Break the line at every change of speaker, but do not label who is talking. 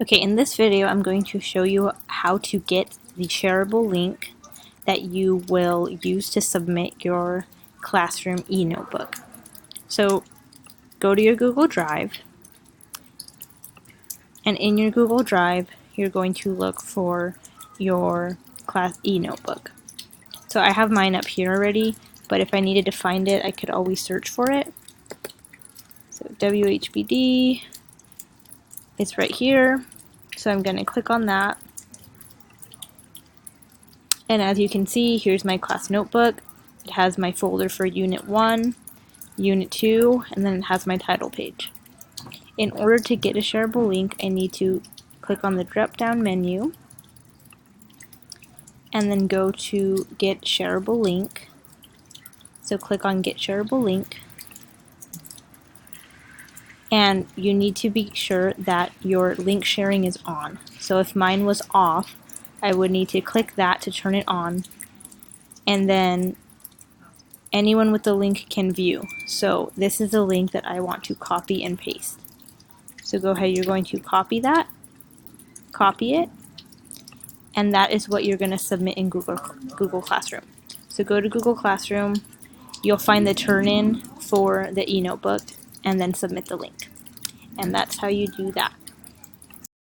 Okay, in this video I'm going to show you how to get the shareable link that you will use to submit your classroom eNotebook. So go to your Google Drive, and in your Google Drive you're going to look for your class eNotebook. So I have mine up here already, but if I needed to find it I could always search for it. So WHBD, it's right here. So I'm going to click on that. And as you can see, here's my class notebook. It has my folder for Unit 1, Unit 2, and then it has my title page. In order to get a shareable link, I need to click on the drop-down menu and then go to Get Shareable Link. So click on Get Shareable Link. And you need to be sure that your link sharing is on. So if mine was off, I would need to click that to turn it on, and then anyone with the link can view. So this is the link that I want to copy and paste. So go ahead, you're going to copy that, copy it, and that is what you're going to submit in Google Classroom. So go to Google Classroom, you'll find the turn-in for the eNotebook, and then submit the link. And that's how you do that.